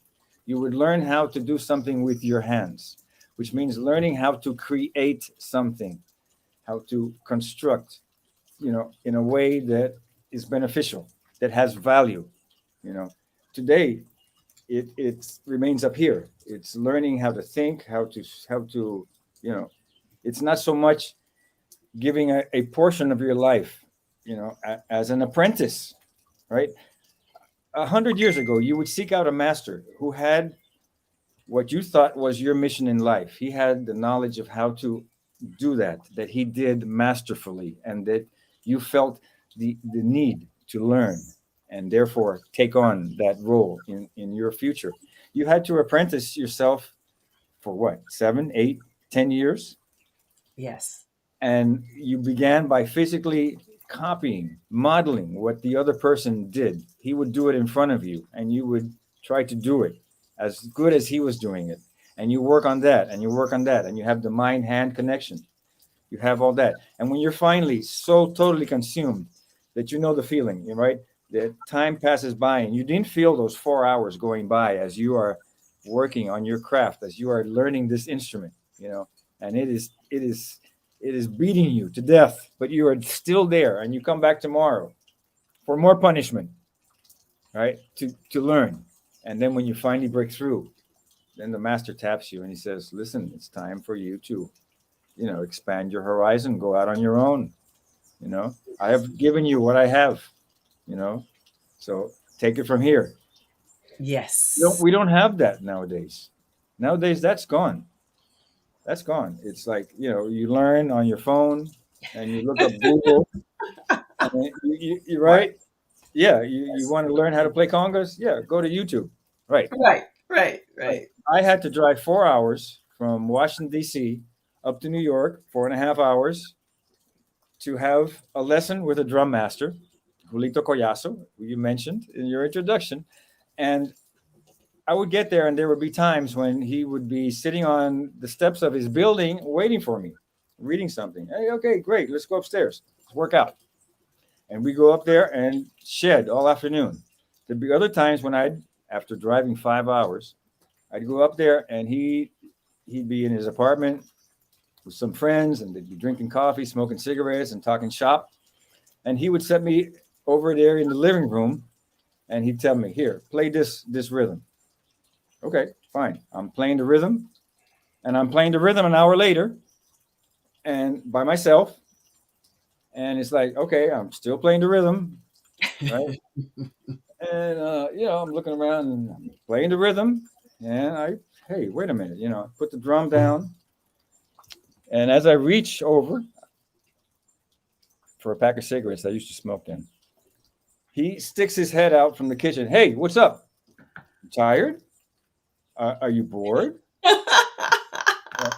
You would learn how to do something with your hands, which means learning how to create something, how to construct, in a way that is beneficial, that has value. Today it remains up here. It's learning how to think, how to, it's not so much giving a portion of your life, as an apprentice, right? 100 years ago, you would seek out a master who had what you thought was your mission in life. He had the knowledge of how to do that he did masterfully, and that you felt the need to learn and therefore take on that role in your future. You had to apprentice yourself for what, 7, 8, 10 years? Yes. And you began by physically copying, modeling what the other person did. He would do it in front of you, and you would try to do it as good as he was doing it. And you work on that, and you work on that, and you have the mind-hand connection. You have all that. And when you're finally so totally consumed that you know the feeling, right? That time passes by, and you didn't feel those 4 hours going by as you are working on your craft, as you are learning this instrument, and it is beating you to death, but you are still there, and you come back tomorrow for more punishment. right? To learn. And then when you finally break through, then the master taps you and he says, listen, it's time for you to, expand your horizon, go out on your own. I have given you what I have, you know, so take it from here. Yes. We don't have that nowadays. Nowadays, that's gone. That's gone. It's like, you learn on your phone and you look up Google. And then you right? Yeah, you want to learn how to play congas? Yeah, go to YouTube. Right. Right, right, Right. right. I had to drive 4 hours from Washington, D.C. up to New York, 4.5 hours, to have a lesson with a drum master, Julito Collazo, who you mentioned in your introduction. And I would get there, and there would be times when he would be sitting on the steps of his building waiting for me, reading something. Hey, okay, great. Let's go upstairs. Let's work out. And we go up there and shed all afternoon. There'd be other times when after driving 5 hours, I'd go up there and he'd be in his apartment with some friends, and they'd be drinking coffee, smoking cigarettes, and talking shop. And he would set me over there in the living room, and he'd tell me, "Here, play this rhythm." Okay, fine. I'm playing the rhythm, and I'm playing the rhythm an hour later, and by myself. And it's like, okay, I'm still playing the rhythm, right? And I'm looking around and I'm playing the rhythm, and hey, wait a minute, put the drum down, and as I reach over for a pack of cigarettes, I used to smoke then. He sticks his head out from the kitchen. Hey, what's up? Tired? Are you bored?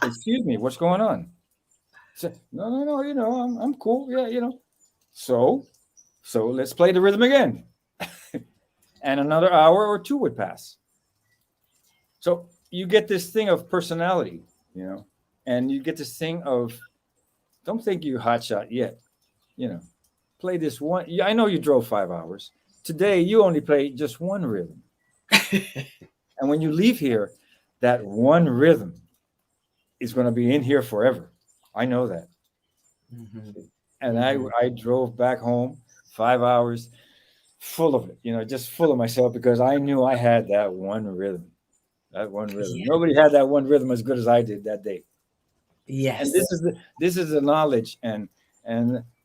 Excuse me, what's going on? Said, no, I'm cool. Yeah, So let's play the rhythm again. And another hour or two would pass. So you get this thing of personality, and you get this thing of, don't think you hotshot yet, play this one. Yeah, I know you drove 5 hours. Today, you only play just one rhythm. And when you leave here, that one rhythm is going to be in here forever. I know that. Mm-hmm. And I drove back home 5 hours full of it, just full of myself, because I knew I had that one rhythm. That one rhythm. Yeah. Nobody had that one rhythm as good as I did that day. Yes. And this is the knowledge and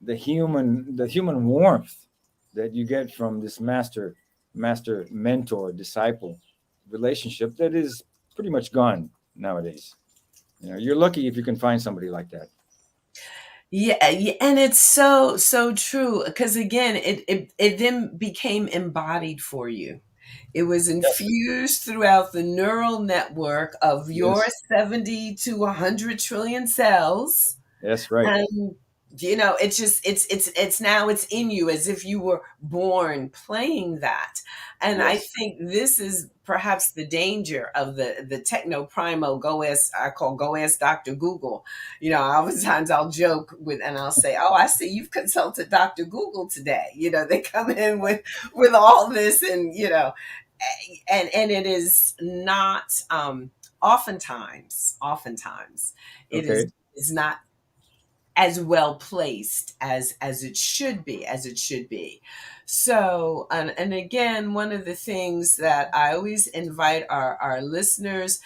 the human warmth that you get from this master mentor disciple relationship that is pretty much gone nowadays. You're lucky if you can find somebody like that. Yeah, and it's so true, because again, it then became embodied for you. It was infused throughout the neural network of your 70 to 100 trillion cells. That's right. And it's just it's now it's in you, as if you were born playing that. And I think this is perhaps the danger of the Techno-Primal go ask Dr. Google. Oftentimes I'll joke with, and I'll say, "Oh, I see you've consulted Dr. Google today." They come in with all this, and and it is not oftentimes it is not as well placed as it should be. So, and again, one of the things that I always invite our listeners,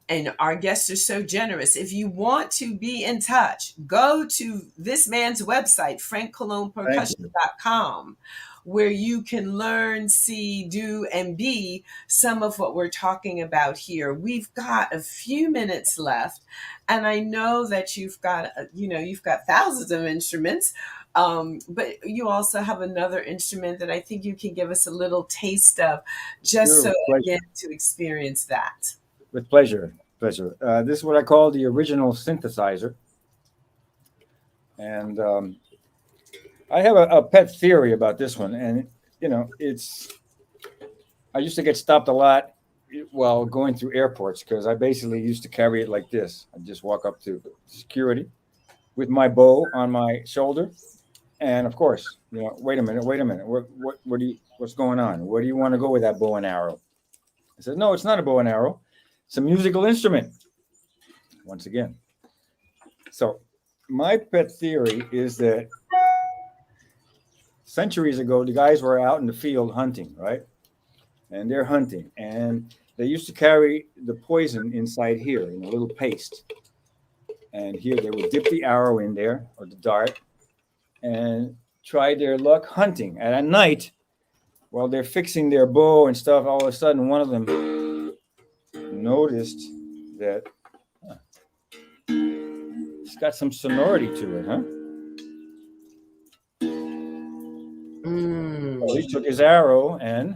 and our guests are so generous, if you want to be in touch, go to this man's website, frankcolognepercussion.com, where you can learn, see, do, and be some of what we're talking about here. We've got a few minutes left, and I know that you've got thousands of instruments, but you also have another instrument that I think you can give us a little taste of, just again, to experience that. With pleasure. This is what I call the original synthesizer. And I have a pet theory about this one. And, I used to get stopped a lot while going through airports, because I basically used to carry it like this. I just walk up to security with my bow on my shoulder. And of course, wait a minute. What's going on? Where do you want to go with that bow and arrow? I said, no, it's not a bow and arrow. It's a musical instrument. Once again. So my pet theory is that centuries ago, the guys were out in the field hunting, right? And they're hunting, and they used to carry the poison inside here in a little paste. And here they would dip the arrow in there, or the dart, and try their luck hunting. And at night, while they're fixing their bow and stuff, all of a sudden one of them noticed that it's got some sonority to it, huh? So he took his arrow and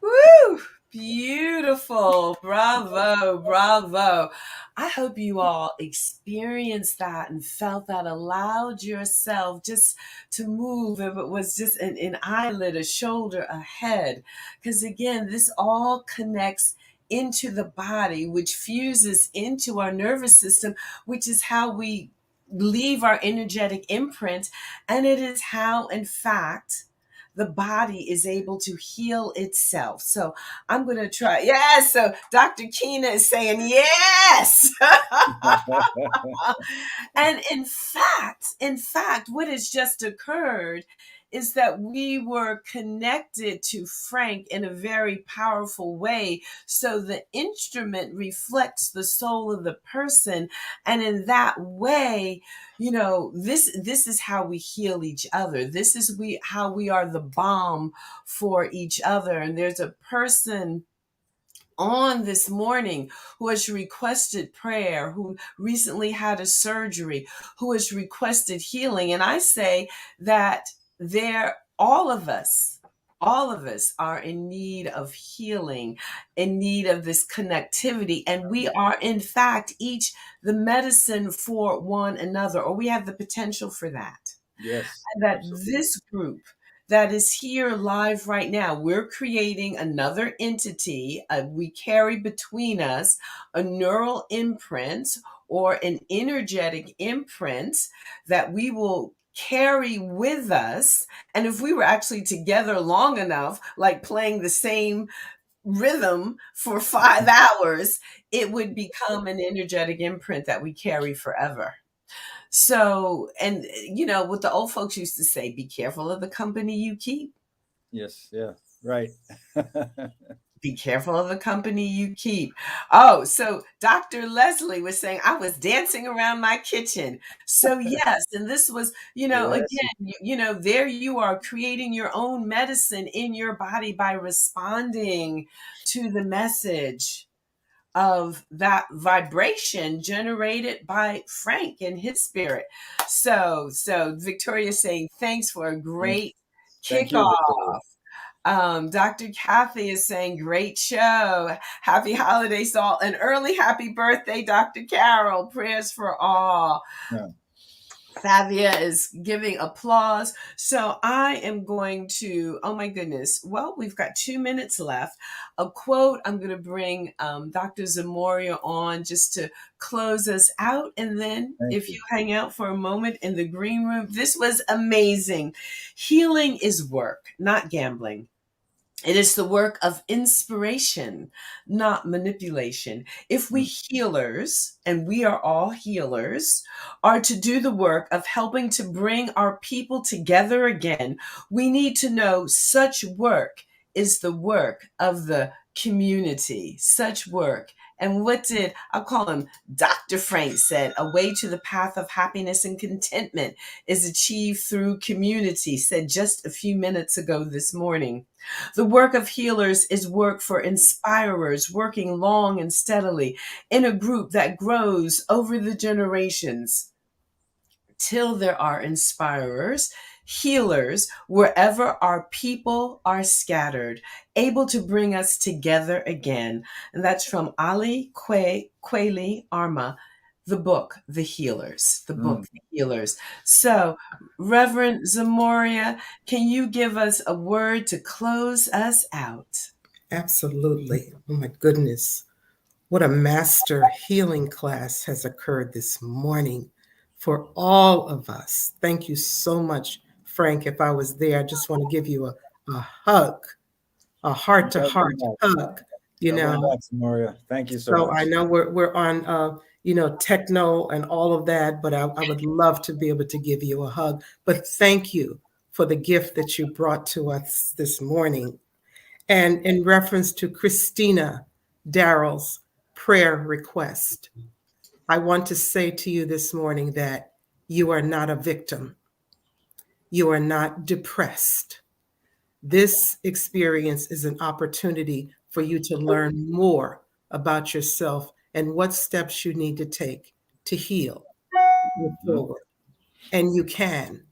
Woo! Beautiful. Bravo. Bravo. I hope you all experienced that and felt that, allowed yourself just to move. If it was just an eyelid, a shoulder, a head. Because again, this all connects into the body, which fuses into our nervous system, which is how we leave our energetic imprint. And it is how, in fact, the body is able to heal itself. So I'm going to try. Yes. So Dr. Keena is saying yes. And in fact, what has just occurred is that we were connected to Frank in a very powerful way. So the instrument reflects the soul of the person. And in that way, this is how we heal each other. This is how we are the balm for each other. And there's a person on this morning who has requested prayer, who recently had a surgery, who has requested healing. And I say that all of us are in need of healing, in need of this connectivity. And we are, in fact, each the medicine for one another, or we have the potential for that. yes, And that absolutely. this group that is here live right now, we're creating another entity. We carry between us a neural imprint or an energetic imprint that we will carry with us. And if we were actually together long enough, like playing the same rhythm for 5 hours, it would become an energetic imprint that we carry forever. So, and what the old folks used to say, be careful of the company you keep. Yes, yeah, right. Be careful of the company you keep. Oh, so Dr. Leslie was saying, I was dancing around my kitchen. So yes, and this was, Yes. again, there you are creating your own medicine in your body by responding to the message of that vibration generated by Frank and his spirit. So Victoria saying, thanks for a great Thank you, Victoria. kickoff. Dr. Kathy is saying, great show. Happy holidays all. An early happy birthday, Dr. Carol. Prayers for all. Yeah. Favia is giving applause. So I am going to, oh my goodness. Well, we've got 2 minutes left. A quote, I'm going to bring Dr. Zamoria on just to close us out. And then if you hang out for a moment in the green room, this was amazing. Healing is work, not gambling. It is the work of inspiration, not manipulation. If we healers, and we are all healers, are to do the work of helping to bring our people together again, we need to know such work is the work of the community. Such work. And what did, I'll call him Dr. Frank said, a way to the path of happiness and contentment is achieved through community, said just a few minutes ago this morning. The work of healers is work for inspirers, working long and steadily in a group that grows over the generations till there are inspirers, healers, wherever our people are scattered, able to bring us together again. And that's from Ali Kweli Arma, the book, The Healers. The book, The Healers. So, Reverend Zamoria, can you give us a word to close us out? Absolutely. Oh my goodness. What a master healing class has occurred this morning for all of us. Thank you so much, Frank. If I was there, I just want to give you a hug, a heart to heart hug, you know. Maria, thank you so So much. I know we're on techno and all of that, but I would love to be able to give you a hug. But thank you for the gift that you brought to us this morning. And in reference to Christina Darrell's prayer request, I want to say to you this morning that you are not a victim. You are not depressed. This experience is an opportunity for you to learn more about yourself and what steps you need to take to heal, move forward. And you can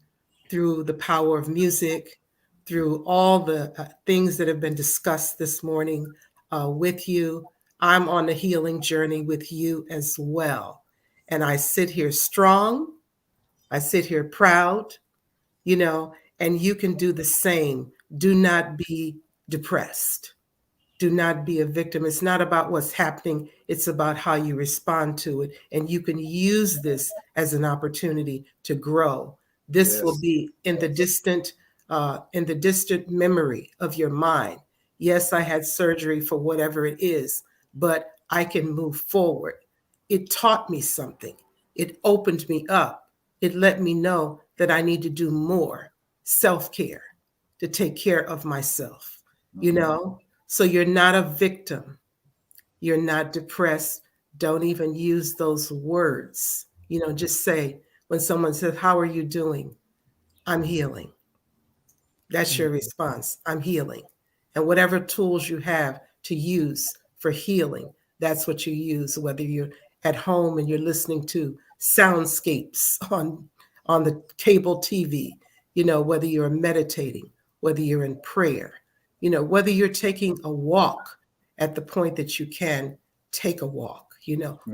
through the power of music, through all the things that have been discussed this morning with you. I'm on a healing journey with you as well. And I sit here strong. I sit here proud, and you can do the same. Do not be depressed. Do not be a victim. It's not about what's happening. It's about how you respond to it. And you can use this as an opportunity to grow. This will be in the distant memory of your mind. Yes, I had surgery for whatever it is, but I can move forward. It taught me something. It opened me up. It let me know that I need to do more self-care to take care of myself, So you're not a victim. You're not depressed. Don't even use those words. Just say, when someone says, "How are you doing?" "I'm healing." That's your response. "I'm healing." And whatever tools you have to use for healing, that's what you use, whether you're at home and you're listening to soundscapes on the cable TV, whether you're meditating, whether you're in prayer, whether you're taking a walk at the point that you can take a walk,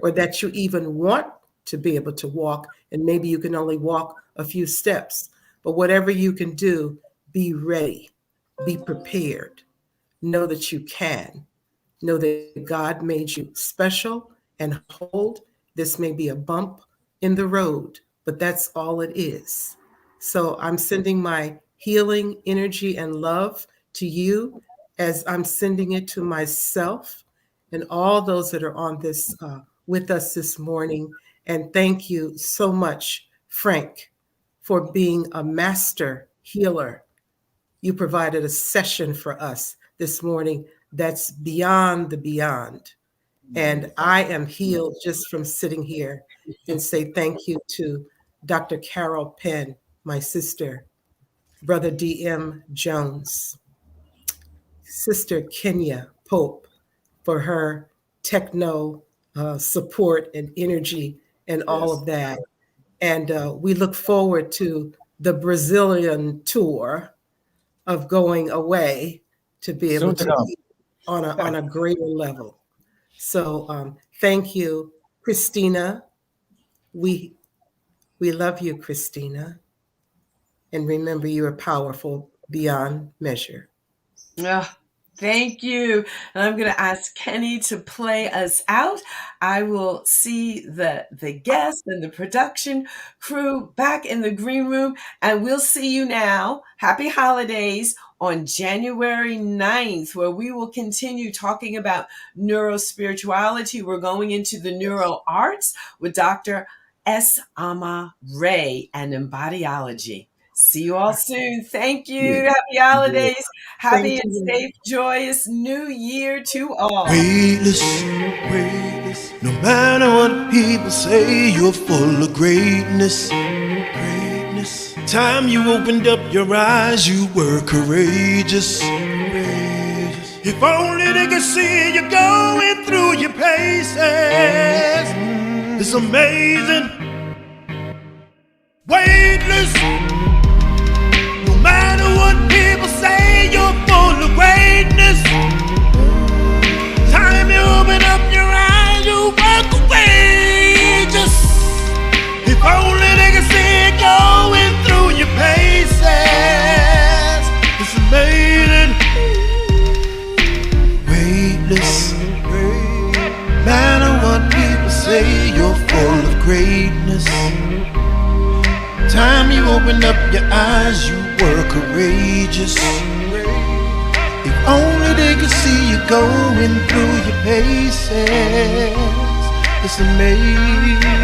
or that you even want to be able to walk, and maybe you can only walk a few steps. But whatever you can do, be ready, be prepared, know that you can, know that God made you special and whole. This may be a bump in the road, but that's all it is. So I'm sending my healing energy and love to you as I'm sending it to myself and all those that are on this with us this morning. And thank you so much, Frank, for being a master healer. You provided a session for us this morning that's beyond the beyond. And I am healed just from sitting here and say thank you to Dr. Carol Penn, my sister, Brother D.M. Jones, Sister Kenya Pope for her techno support and energy and all of that. And we look forward to the Brazilian tour of going away to be able to on a greater level. So thank you, Christina. We love you, Christina. And remember, you are powerful beyond measure. Thank you. And I'm going to ask Kenny to play us out. I will see the guests and the production crew back in the green room, and we'll see you now. Happy holidays on January 9th, where we will continue talking about neurospirituality. We're going into the neuro arts with Dr. S. Ama Ray and embodiology. See you all soon. Thank you. Happy holidays. Happy and safe, joyous new year to all. Weightless, weightless. No matter what people say, you're full of greatness. Greatness. Time you opened up your eyes, you were courageous. Courageous. If only they could see you going through your paces. It's amazing. Weightless. No matter what people say, you're full of greatness. Time you open up your eyes, you walk courageous. If only they could see it going through your paces. It's amazing. Weightless. No matter what people say, you're full of greatness. Time you opened up your eyes, you were courageous. If only they could see you going through your paces. It's amazing.